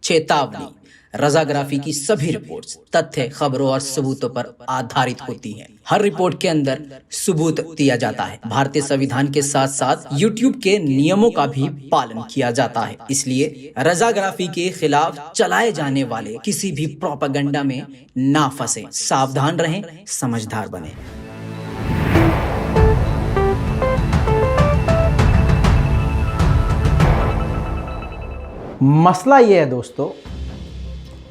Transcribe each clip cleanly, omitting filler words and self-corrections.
चेतावनी, रजाग्राफी की सभी रिपोर्ट्स तथ्य, खबरों और सबूतों पर आधारित होती हैं। हर रिपोर्ट के अंदर सबूत दिया जाता है। भारतीय संविधान के साथ साथ यूट्यूब के नियमों का भी पालन किया जाता है। इसलिए रजाग्राफी के खिलाफ चलाए जाने वाले किसी भी प्रोपेगेंडा में ना फंसे। सावधान रहें, समझदार बने। मसला ये है दोस्तों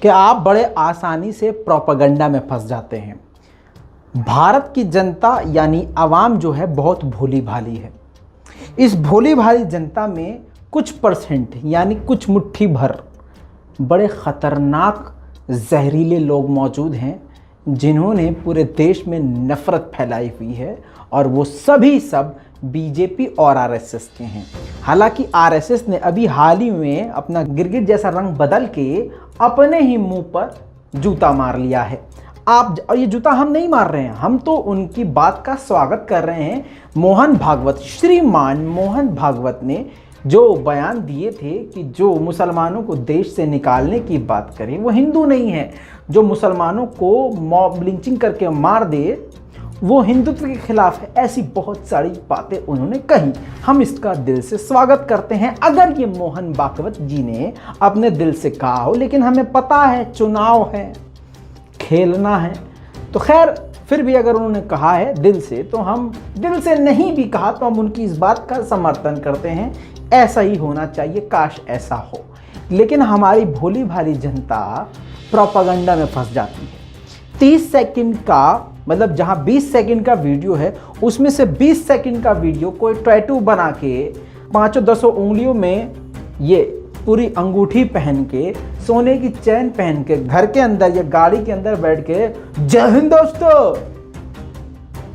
कि आप बड़े आसानी से प्रोपेगेंडा में फंस जाते हैं। भारत की जनता यानी आवाम जो है बहुत भोली भाली है। इस भोली भाली जनता में कुछ परसेंट यानी कुछ मुट्ठी भर बड़े ख़तरनाक जहरीले लोग मौजूद हैं जिन्होंने पूरे देश में नफ़रत फैलाई हुई है, और वो सभी सब बीजेपी और आरएसएस के हैं। हालांकि आरएसएस ने अभी हाल ही में अपना गिरगिट जैसा रंग बदल के अपने ही मुंह पर जूता मार लिया है। और ये जूता हम नहीं मार रहे हैं, हम तो उनकी बात का स्वागत कर रहे हैं। मोहन भागवत, श्रीमान मोहन भागवत ने जो बयान दिए थे कि जो मुसलमानों को देश से निकालने की बात करे वो हिंदू नहीं है, जो मुसलमानों को मॉब लिंचिंग करके मार दे वो हिंदुत्व के खिलाफ है, ऐसी बहुत सारी बातें उन्होंने कही। हम इसका दिल से स्वागत करते हैं अगर ये मोहन भागवत जी ने अपने दिल से कहा हो, लेकिन हमें पता है चुनाव है, खेलना है, तो खैर फिर भी अगर उन्होंने कहा है दिल से, तो हम दिल से नहीं भी कहा तो हम उनकी इस बात का समर्थन करते हैं। ऐसा ही होना चाहिए, काश ऐसा हो। लेकिन हमारी भोली भाली जनता प्रोपेगेंडा में फंस जाती है। 30 सेकंड का मतलब जहां 20 सेकंड का वीडियो है उसमें से 20 सेकंड का वीडियो कोई टैटू बना के 5-10 उंगलियों में ये पूरी अंगूठी पहन के, सोने की चैन पहन के, घर के अंदर या गाड़ी के अंदर बैठ के जय हिंद दोस्तों,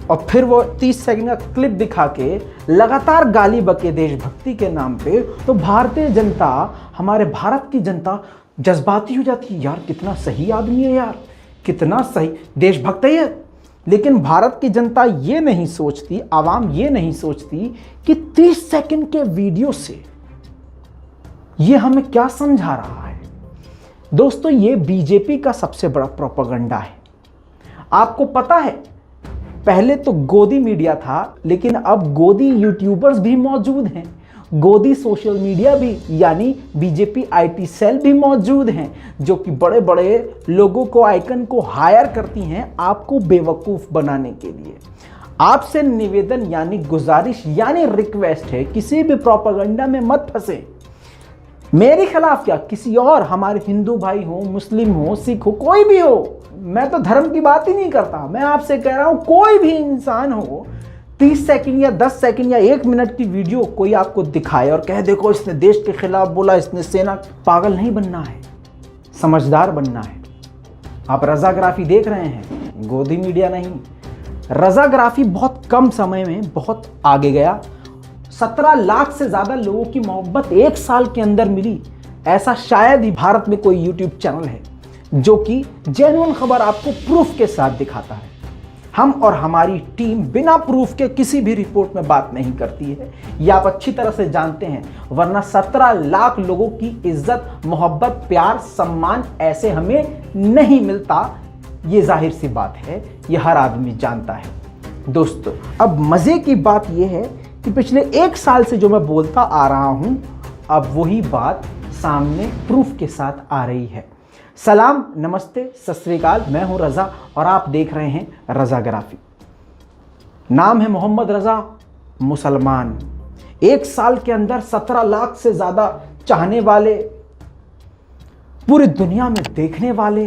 और फिर वो 30 सेकंड का क्लिप दिखा के लगातार गाली बके देशभक्ति के नाम पे, तो भारतीय जनता, हमारे भारत की जनता जज्बाती हो जाती है। यार कितना सही आदमी है, यार कितना सही देशभक्त है। लेकिन भारत की जनता ये नहीं सोचती, आवाम ये नहीं सोचती कि 30 सेकंड के वीडियो से ये हमें क्या समझा रहा है। दोस्तों ये बीजेपी का सबसे बड़ा प्रोपेगेंडा है। आपको पता है पहले तो गोदी मीडिया था, लेकिन अब गोदी यूट्यूबर्स भी मौजूद हैं, गोदी सोशल मीडिया भी यानी बीजेपी आईटी सेल भी मौजूद हैं, जो कि बड़े बड़े लोगों को, आइकन को हायर करती हैं आपको बेवकूफ़ बनाने के लिए। आपसे निवेदन यानी गुजारिश यानी रिक्वेस्ट है, किसी भी प्रोपेगेंडा में मत फंसे। मेरे खिलाफ क्या, किसी और, हमारे हिंदू भाई हो, मुस्लिम हो, सिख हो, कोई भी हो, मैं तो धर्म की बात ही नहीं करता। मैं आपसे कह रहा हूं कोई भी इंसान हो, 30 सेकंड या 10 सेकंड या 1 मिनट की वीडियो कोई आपको दिखाए और कह देखो इसने देश के खिलाफ बोला, इसने सेना, पागल नहीं बनना है, समझदार बनना है। आप रजाग्राफी देख रहे हैं, गोदी मीडिया नहीं। रजाग्राफी बहुत कम समय में बहुत आगे गया। 17 लाख से ज़्यादा लोगों की मोहब्बत 1 साल के अंदर मिली। ऐसा शायद ही भारत में कोई यूट्यूब चैनल है जो कि जेन्युइन खबर आपको प्रूफ के साथ दिखाता है। हम और हमारी टीम बिना प्रूफ के किसी भी रिपोर्ट में बात नहीं करती है, ये आप अच्छी तरह से जानते हैं, वरना 17 लाख लोगों की इज्जत, मोहब्बत, प्यार, सम्मान ऐसे हमें नहीं मिलता। ये जाहिर सी बात है, ये हर आदमी जानता है। दोस्तों अब मज़े की बात यह है कि पिछले 1 साल से जो मैं बोलता आ रहा हूं, अब वही बात सामने प्रूफ के साथ आ रही है। सलाम, नमस्ते, सत श्री अकाल, मैं हूं रज़ा और आप देख रहे हैं रजाग्राफी। नाम है मोहम्मद रज़ा, मुसलमान। 1 साल के अंदर 17 लाख से ज़्यादा चाहने वाले, पूरी दुनिया में देखने वाले,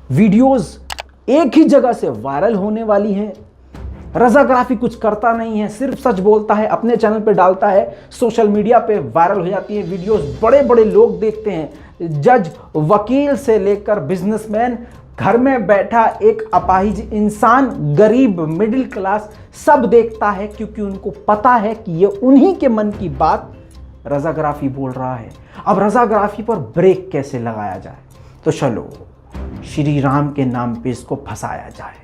वीडियोस एक ही जगह से वायरल होने वाली हैं। रजाग्राफी कुछ करता नहीं है, सिर्फ सच बोलता है, अपने चैनल पे डालता है, सोशल मीडिया पे वायरल हो जाती है वीडियोस, बड़े बड़े लोग देखते हैं, जज, वकील से लेकर बिजनेसमैन, घर में बैठा एक अपाहिज इंसान, गरीब, मिडिल क्लास, सब देखता है, क्योंकि उनको पता है कि ये उन्हीं के मन की बात रजाग्राफी बोल रहा है। अब रजाग्राफी पर ब्रेक कैसे लगाया जाए, तो चलो श्री राम के नाम पे इसको फंसाया जाए।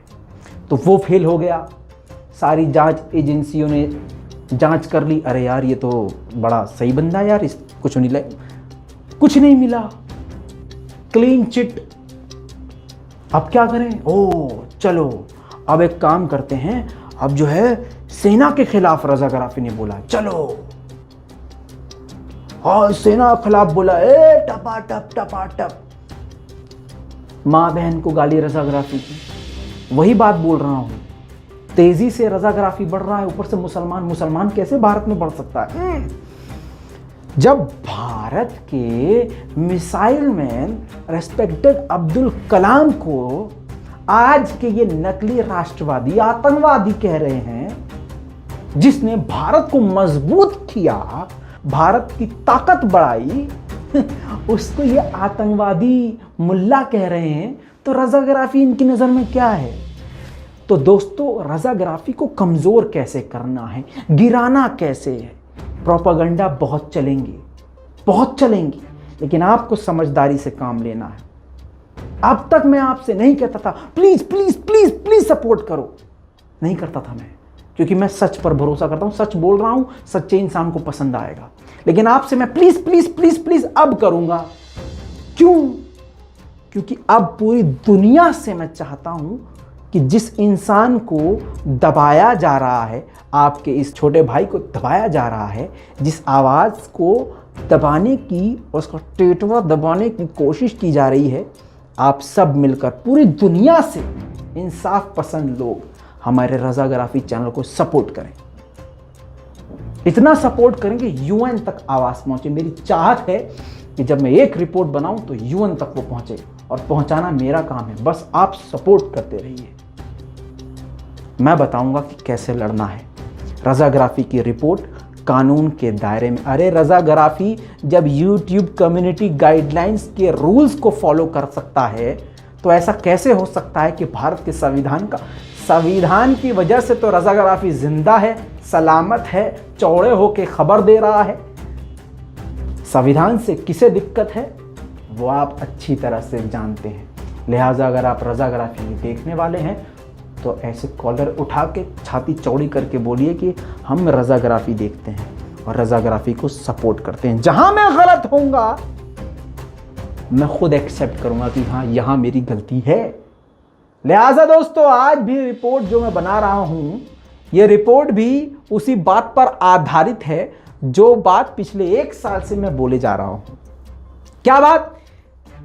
तो वो फेल हो गया। सारी जांच एजेंसियों ने जांच कर ली, अरे यार ये तो बड़ा सही बंदा है यार, इस कुछ कुछ नहीं मिला, क्लीन चिट। अब क्या करें? ओ चलो अब एक काम करते हैं, अब जो है सेना के खिलाफ रजा गद्दाफी ने बोला, चलो हाँ सेना के खिलाफ बोला, ए टपा टप टपा टप, माँ बहन को गाली रजा गद्दाफी की। वही बात बोल रहा हूं, तेजी से रजा गद्दाफी बढ़ रहा है, ऊपर से मुसलमान कैसे भारत में बढ़ सकता है? जब भारत के missile man respected Abdul Kalam को आज के ये नकली राष्ट्रवादी आतंकवादी कह रहे हैं, जिसने भारत को मजबूत किया, भारत की ताकत बढ़ाई, उसको ये आतंकवादी मुल्ला कह रहे हैं, तो रजा गद्दाफी इनकी नजर में क्या है? तो दोस्तों रजा गद्दाफी को कमजोर कैसे करना है, गिराना कैसे है? प्रोपेगेंडा बहुत चलेंगी, लेकिन आपको समझदारी से काम लेना है। अब तक मैं आपसे नहीं कहता था please please please please support करो, नहीं करता था मैं, क्योंकि मैं सच पर भरोसा करता हूं, सच बोल रहा हूं, सच्चे इंसान को पसंद आएगा। लेकिन आपसे मैं प्लीज प्लीज प्लीज प्लीज अब करूंगा। क्यों? क्योंकि अब पूरी दुनिया से मैं चाहता हूं कि जिस इंसान को दबाया जा रहा है, आपके इस छोटे भाई को दबाया जा रहा है, जिस आवाज़ को दबाने की, उसका टेटवा दबाने की कोशिश की जा रही है, आप सब मिलकर पूरी दुनिया से इंसाफ पसंद लोग हमारे रजा गद्दाफी चैनल को सपोर्ट करें। इतना सपोर्ट करेंगे यूएन तक आवाज़ पहुंचे। मेरी चाहत है कि जब मैं एक रिपोर्ट बनाऊं तो यूएन तक वो पहुंचे, और पहुंचाना मेरा काम है, बस आप सपोर्ट करते रहिए। मैं बताऊंगा कि कैसे लड़ना है। रजा गद्दाफी की रिपोर्ट कानून के दायरे में। अरे रजा गद्दाफी जब YouTube कम्युनिटी गाइडलाइंस के रूल्स को फॉलो कर सकता है, तो ऐसा कैसे हो सकता है कि भारत के संविधान की वजह से तो रजा गद्दाफी जिंदा है, सलामत है, चौड़े होके खबर दे रहा है। संविधान से किसे दिक्कत है वो आप अच्छी तरह से जानते हैं। लिहाजा अगर आप रजा गद्दाफी देखने वाले हैं तो ऐसे कॉलर उठा के छाती चौड़ी करके बोलिए कि हम रजा गद्दाफी देखते हैं और रजा गद्दाफी को सपोर्ट करते हैं। जहां मैं गलत होऊंगा मैं खुद एक्सेप्ट करूंगा कि हाँ यहां मेरी गलती है। लिहाजा दोस्तों आज भी रिपोर्ट जो मैं बना रहा हूं, ये रिपोर्ट भी उसी बात पर आधारित है जो बात पिछले 1 साल से मैं बोले जा रहा हूं। क्या बात?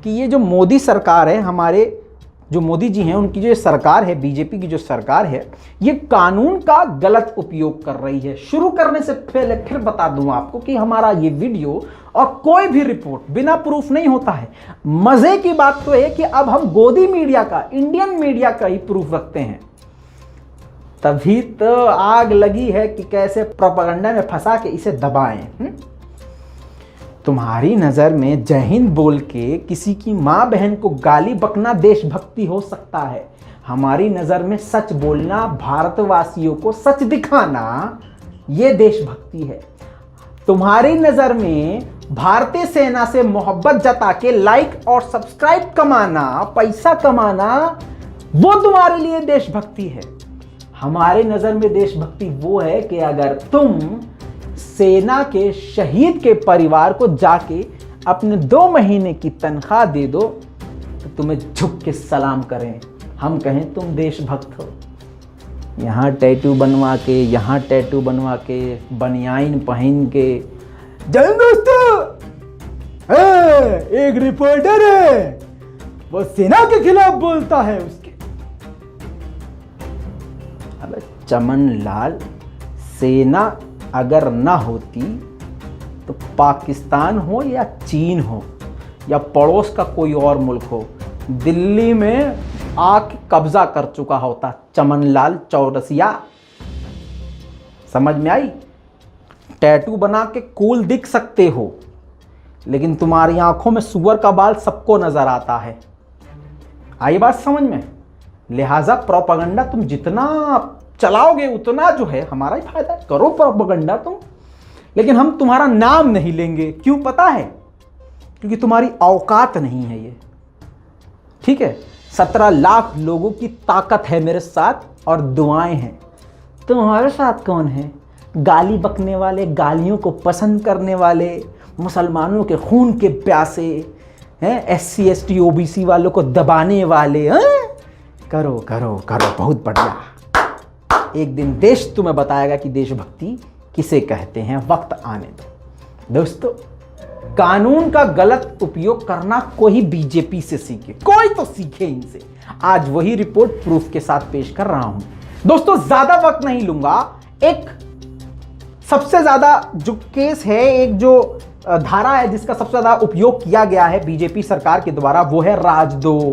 कि ये जो मोदी सरकार है, हमारे जो मोदी जी हैं, उनकी जो सरकार है, बीजेपी की जो सरकार है, ये कानून का गलत उपयोग कर रही है। शुरू करने से पहले फिर बता दूं आपको कि हमारा ये वीडियो और कोई भी रिपोर्ट बिना प्रूफ नहीं होता है। मजे की बात तो है कि अब हम गोदी मीडिया का, इंडियन मीडिया का ही प्रूफ रखते हैं। तभी तो आग लगी है कि कैसे प्रोपेगेंडा में फंसा के इसे दबाएं। तुम्हारी नजर में जय हिंद बोल के किसी की माँ बहन को गाली बकना देशभक्ति हो सकता है। हमारी नजर में सच बोलना, भारतवासियों को सच दिखाना, ये देशभक्ति है। तुम्हारी नजर में भारतीय सेना से मोहब्बत जता के लाइक और सब्सक्राइब कमाना, पैसा कमाना, वो तुम्हारे लिए देशभक्ति है। हमारी नजर में देशभक्ति वो है कि अगर तुम सेना के शहीद के परिवार को जाके अपने 2 महीने की तनख्वाह दे दो तो तुम्हें झुक के सलाम करें, हम कहें तुम देशभक्त हो। यहाँ टैटू बनवा के, यहाँ टैटू बनवा के, बनियाइन पहन के, जय दोस्तों एक रिपोर्टर है वो सेना के खिलाफ बोलता है उसके। अबे चमन लाल, सेना अगर ना होती तो पाकिस्तान हो या चीन हो या पड़ोस का कोई और मुल्क हो, दिल्ली में आके कब्जा कर चुका होता चमनलाल चौरसिया। समझ में आई? टैटू बना के कूल दिख सकते हो, लेकिन तुम्हारी आंखों में सुअर का बाल सबको नजर आता है। आई बात समझ में? लिहाजा प्रोपेगेंडा तुम जितना चलाओगे उतना जो है हमारा ही फायदा है। करो प्रोपेगेंडा तुम, लेकिन हम तुम्हारा नाम नहीं लेंगे। क्यों पता है? क्योंकि तुम्हारी औकात नहीं है ये। ठीक है? 17 लाख लोगों की ताकत है मेरे साथ और दुआएं हैं। तुम्हारे साथ कौन है? गाली बकने वाले, गालियों को पसंद करने वाले, मुसलमानों के खून के प्यासे हैं, SC ST OBC वालों को दबाने वाले हैं। करो करो करो, बहुत बढ़िया। एक दिन देश तुम्हें बताएगा कि देशभक्ति किसे कहते हैं, वक्त आने दो। दोस्तों, कानून का गलत उपयोग करना कोई बीजेपी से सीखे, कोई तो सीखे इनसे। आज वही रिपोर्ट प्रूफ के साथ पेश कर रहा हूं। दोस्तों, ज्यादा वक्त नहीं लूंगा। एक सबसे ज्यादा जो केस है, एक जो धारा है जिसका सबसे ज्यादा उपयोग किया गया है बीजेपी सरकार के द्वारा, वो है राजद्रोह,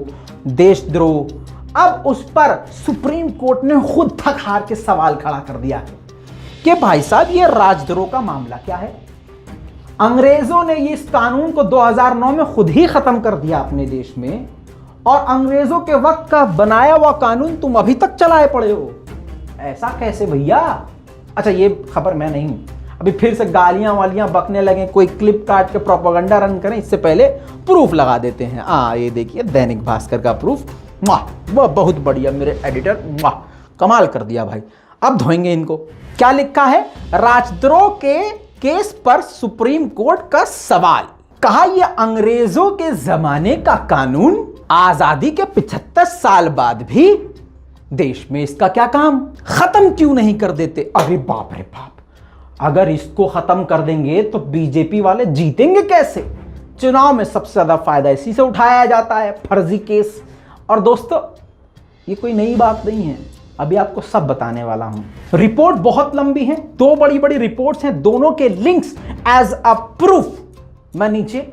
देशद्रोह। अब उस पर सुप्रीम कोर्ट ने खुद थक हार के सवाल खड़ा कर दिया है कि भाई साहब, ये राजद्रोह का मामला क्या है। अंग्रेजों ने इस कानून को 2009 में खुद ही खत्म कर दिया अपने देश में, और अंग्रेजों के वक्त का बनाया हुआ कानून तुम अभी तक चलाए पड़े हो। ऐसा कैसे भैया? अच्छा, ये खबर मैं नहीं हूं, अभी फिर से गालियां वालियां बकने लगे, कोई क्लिप काट के प्रोपेगेंडा रन करें। इससे पहले प्रूफ लगा देते हैं। ये देखिए, दैनिक भास्कर का प्रूफ। वाह, वह बहुत बढ़िया मेरे एडिटर, वाह, कमाल कर दिया भाई। अब धोएंगे इनको। क्या लिखा है? राजद्रोह के केस पर सुप्रीम कोर्ट का सवाल। कहा, यह अंग्रेजों के जमाने का कानून आजादी के 75 साल बाद भी देश में इसका क्या काम, खत्म क्यों नहीं कर देते? अरे बाप रे बाप, अगर इसको खत्म कर देंगे तो बीजेपी वाले जीतेंगे कैसे? चुनाव में सबसे ज्यादा फायदा इसी से उठाया जाता है, फर्जी केस। और दोस्तों, ये कोई नई बात नहीं है, अभी आपको सब बताने वाला हूं। रिपोर्ट बहुत लंबी है, 2 बड़ी बड़ी रिपोर्ट्स हैं, दोनों के लिंक्स एज अ प्रूफ मैं नीचे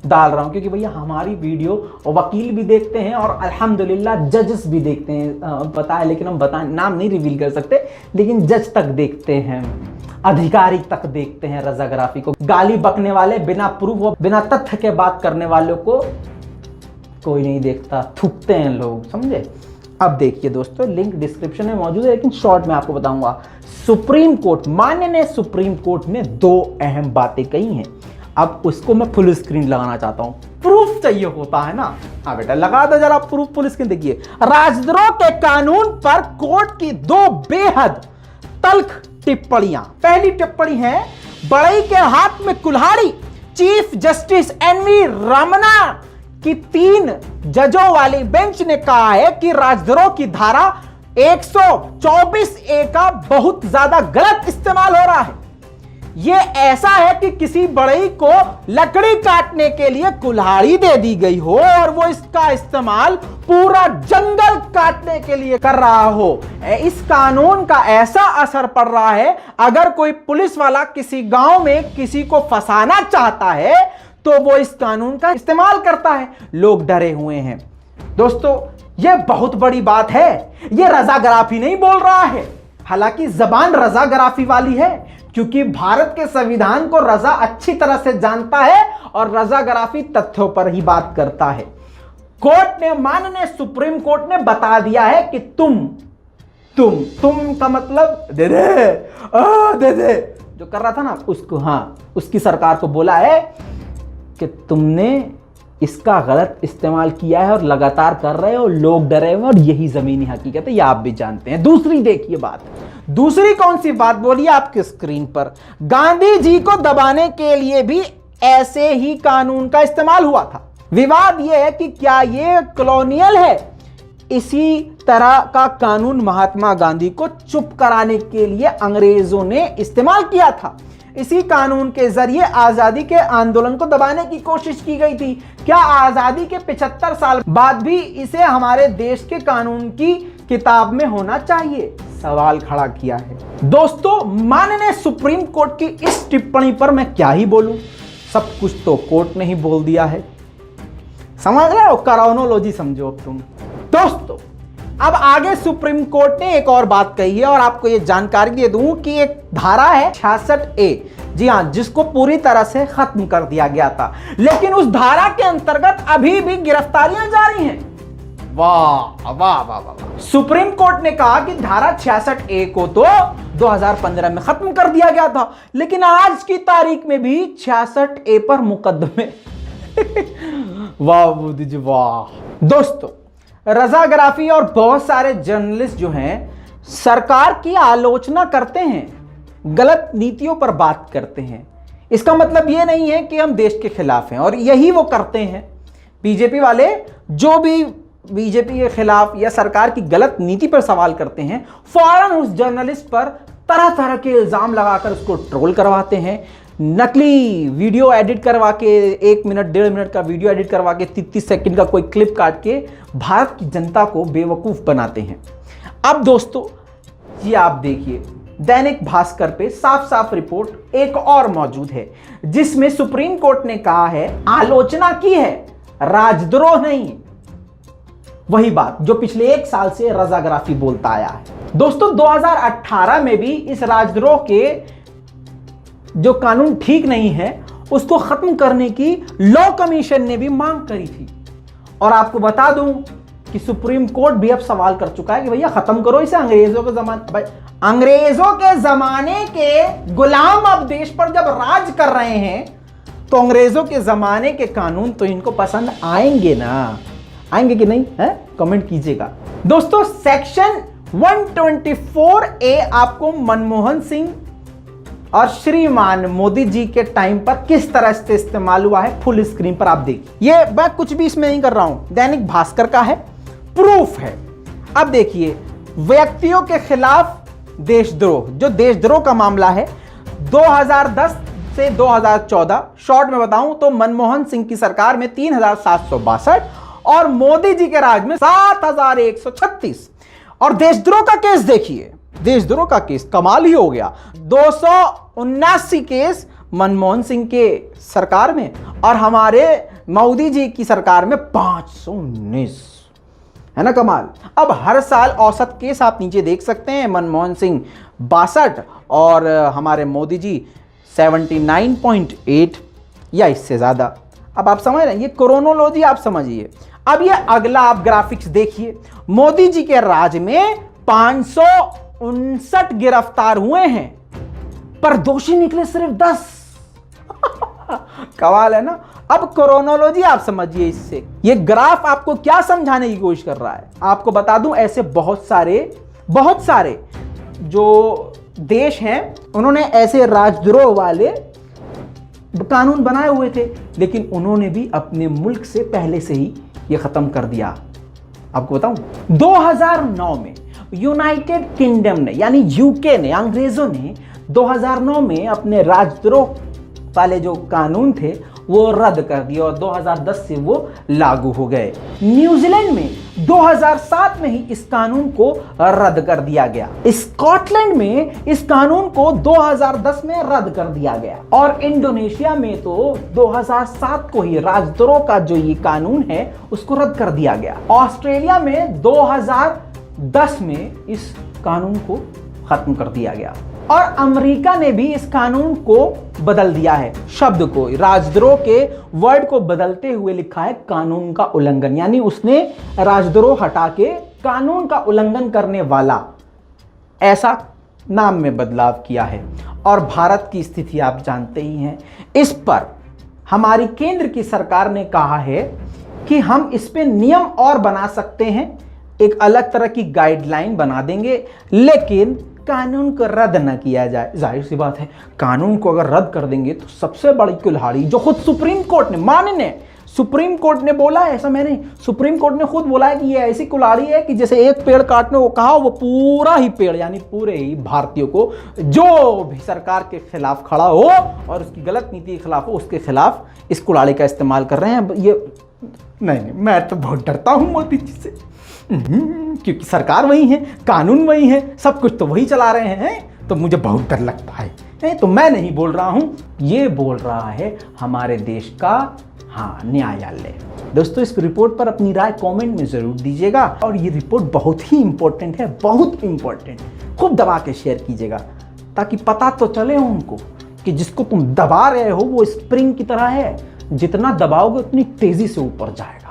डाल रहा हूं, क्योंकि भैया हमारी वीडियो और वकील भी देखते हैं और अल्हम्दुलिल्लाह जजेस भी देखते हैं। पता है, लेकिन हम नाम नहीं रिवील कर सकते, लेकिन जज तक देखते हैं, अधिकारी तक देखते हैं रजाग्राफी को। गाली बकने वाले, बिना प्रूफ और बिना तथ्य के बात करने वालों को कोई नहीं देखता, थूकते हैं लोग, समझे? अब देखिए दोस्तों, लिंक डिस्क्रिप्शन में मौजूद है, लेकिन शॉर्ट में आपको बताऊंगा। सुप्रीम कोर्ट, माननीय सुप्रीम कोर्ट ने 2 अहम बातें कही हैं। अब उसको मैं फुल स्क्रीन लगाना चाहता हूं। प्रूफ चाहिए होता है ना? हाँ बेटा, लगा दो जरा प्रूफ फुल स्क्रीन। देखिए, राजद्रोह के कानून पर कोर्ट की 2 बेहद तल्ख टिप्पणियां। पहली टिप्पणी है, बड़ई के हाथ में कुल्हाड़ी। चीफ जस्टिस NV रमना की 3 जजों वाली बेंच ने कहा है कि राजद्रोह की धारा 124A का बहुत ज्यादा गलत इस्तेमाल हो रहा है। यह ऐसा है कि किसी बढ़ई को लकड़ी काटने के लिए कुल्हाड़ी दे दी गई हो और वो इसका इस्तेमाल पूरा जंगल काटने के लिए कर रहा हो। इस कानून का ऐसा असर पड़ रहा है, अगर कोई पुलिस वाला किसी गांव में किसी को फंसाना चाहता है तो वो इस कानून का इस्तेमाल करता है। लोग डरे हुए हैं। दोस्तों, यह बहुत बड़ी बात है। यह रजाग्राफी नहीं बोल रहा है, हालांकि जबान रजाग्राफी वाली है, क्योंकि भारत के संविधान को रजा अच्छी तरह से जानता है और रजाग्राफी तथ्यों पर ही बात करता है। कोर्ट ने, माननीय सुप्रीम कोर्ट ने बता दिया है कि तुम का मतलब दे दे जो कर रहा था ना उसको, हाँ, उसकी सरकार को बोला है कि तुमने इसका गलत इस्तेमाल किया है और लगातार कर रहे हो, लोग डरे हुए, और यही जमीनी हकीकत है, ये आप भी जानते हैं। दूसरी देखिए बात, दूसरी कौन सी बात बोलिए आपके स्क्रीन पर? गांधी जी को दबाने के लिए भी ऐसे ही कानून का इस्तेमाल हुआ था। विवाद यह है कि क्या यह कॉलोनियल है? इसी तरह का कानून महात्मा गांधी को चुप कराने के लिए अंग्रेजों ने इस्तेमाल किया था। इसी कानून के जरिए आजादी के आंदोलन को दबाने की कोशिश की गई थी। क्या आजादी के 75 साल बाद भी इसे हमारे देश के कानून की किताब में होना चाहिए? सवाल खड़ा किया है। दोस्तों, माननीय सुप्रीम कोर्ट की इस टिप्पणी पर मैं क्या ही बोलूं, सब कुछ तो कोर्ट ने ही बोल दिया है। समझ रहे हो? क्रोनोलॉजी समझो अब तुम। दोस्तों, अब आगे सुप्रीम कोर्ट ने एक और बात कही है और आपको यह जानकारी दे दूं कि एक धारा है 66A, जी हां, जिसको पूरी तरह से खत्म कर दिया गया था, लेकिन उस धारा के अंतर्गत अभी भी गिरफ्तारियां जारी हैं। वाह वाह वाह वाह। सुप्रीम कोर्ट ने कहा कि धारा 66A को तो 2015 में खत्म कर दिया गया था, लेकिन आज की तारीख में भी 66A पर मुकदमे वाह मोदी जी वाह। दोस्तों, रजाग्राफी और बहुत सारे जर्नलिस्ट जो हैं सरकार की आलोचना करते हैं, गलत नीतियों पर बात करते हैं, इसका मतलब ये नहीं है कि हम देश के खिलाफ हैं, और यही वो करते हैं बीजेपी वाले। जो भी बीजेपी के खिलाफ या सरकार की गलत नीति पर सवाल करते हैं, फौरन उस जर्नलिस्ट पर तरह तरह के इल्जाम लगाकर उसको ट्रोल करवाते हैं, नकली वीडियो एडिट करवा के, 1 मिनट 1.5 मिनट का वीडियो एडिट करवा के 30 सेकंड का कोई क्लिप काट के भारत की जनता को बेवकूफ बनाते हैं। अब दोस्तों ये आप देखिए, दैनिक भास्कर पे साफ साफ रिपोर्ट एक और मौजूद है, जिसमें सुप्रीम कोर्ट ने कहा है, आलोचना की है, राजद्रोह नहीं। वही बात जो पिछले 1 साल से रजाग्राफी बोलता आया है। दोस्तों 2018 में भी इस राजद्रोह के जो कानून ठीक नहीं है उसको खत्म करने की लॉ कमीशन ने भी मांग करी थी। और आपको बता दूं कि सुप्रीम कोर्ट भी अब सवाल कर चुका है कि भैया खत्म करो इसे। अंग्रेजों के जमाने के गुलाम अब देश पर जब राज कर रहे हैं तो अंग्रेजों के जमाने के कानून तो इनको पसंद आएंगे ना, आएंगे कि नहीं है? कमेंट कीजिएगा। दोस्तों सेक्शन 124A आपको मनमोहन सिंह और श्रीमान मोदी जी के टाइम पर किस तरह से इस्तेमाल हुआ है, फुल स्क्रीन पर आप देखिए। ये मैं कुछ भी इसमें नहीं कर रहा हूं, दैनिक भास्कर का है, प्रूफ है। अब देखिए, व्यक्तियों के खिलाफ देशद्रोह, जो देशद्रोह का मामला है 2010 से 2014, शॉर्ट में बताऊं तो मनमोहन सिंह की सरकार में 3762 और मोदी जी के राज में 7136। और देशद्रोह का केस देखिए, देशद्रोह का केस कमाल ही हो गया, 279 केस मनमोहन सिंह के सरकार में और हमारे मोदी जी की सरकार में 519, है ना कमाल। अब हर साल औसत केस आप नीचे देख सकते हैं, मनमोहन सिंह 62 और हमारे मोदी जी 79.8 या इससे ज्यादा। अब आप समझ रहे हैं, ये क्रोनोलॉजी आप समझिए। अब ये अगला आप ग्राफिक्स देखिए, मोदी जी के राज में 559 गिरफ्तार हुए हैं पर दोषी निकले सिर्फ 10। कमाल है ना। अब क्रोनोलॉजी आप समझिए इससे। ये ग्राफ आपको क्या समझाने की कोशिश कर रहा है, आपको बता दूं, ऐसे बहुत सारे जो देश हैं उन्होंने ऐसे राजद्रोह वाले कानून बनाए हुए थे, लेकिन उन्होंने भी अपने मुल्क से पहले से ही ये खत्म कर दिया। आपको बताऊं, 2009 में यूनाइटेड किंगडम ने यानी यूके ने, अंग्रेजों ने 2009 में अपने राजद्रोह वाले जो कानून थे वो रद्द कर दिए और 2010 से वो लागू हो गए। न्यूजीलैंड में 2007 में ही इस कानून को रद्द कर दिया गया। स्कॉटलैंड में इस कानून को 2010 में रद्द कर दिया गया और इंडोनेशिया में तो 2007 को ही राजद्रोह का जो ये कानून है उसको रद्द कर दिया गया। ऑस्ट्रेलिया में 2010 में इस कानून को खत्म कर दिया गया और अमेरिका ने भी इस कानून को बदल दिया है। शब्द को, राजद्रोह के वर्ड को बदलते हुए लिखा है कानून का उल्लंघन, यानी उसने राजद्रोह हटा के कानून का उल्लंघन करने वाला ऐसा नाम में बदलाव किया है। और भारत की स्थिति आप जानते ही हैं। इस पर हमारी केंद्र की सरकार ने कहा है कि हम इस पे नियम और बना सकते हैं, एक अलग तरह की गाइडलाइन बना देंगे, लेकिन कानून को रद्द न किया जाए। जाहिर सी बात है, कानून को अगर रद्द कर देंगे तो सबसे बड़ी कुल्हाड़ी जो खुद सुप्रीम कोर्ट ने, माननीय सुप्रीम कोर्ट ने बोला है, ऐसा मैंने, सुप्रीम कोर्ट ने खुद बोला है कि ये ऐसी कुल्हाड़ी है कि जैसे एक पेड़ काटने को कहा वो पूरा ही पेड़ यानी पूरे ही भारतीयों को जो भी सरकार के खिलाफ खड़ा हो और उसकी गलत नीति के खिलाफ हो उसके खिलाफ इस कुल्हाड़ी का इस्तेमाल कर रहे हैं। ये नहीं, मैं तो बहुत डरता हूं मोदी जी से, क्योंकि सरकार वही है, कानून वही है, सब कुछ तो वही चला रहे हैं, तो मुझे बहुत डर लगता है। नहीं तो मैं नहीं बोल रहा हूं, ये बोल रहा है हमारे देश का न्यायालय। दोस्तों इस रिपोर्ट पर अपनी राय कमेंट में जरूर दीजिएगा और ये रिपोर्ट बहुत ही इंपॉर्टेंट है, बहुत इंपॉर्टेंट। खूब दबा के शेयर कीजिएगा ताकि पता तो चले उनको कि जिसको तुम दबा रहे हो वो स्प्रिंग की तरह है, जितना दबाओगे उतनी तेजी से ऊपर जाएगा।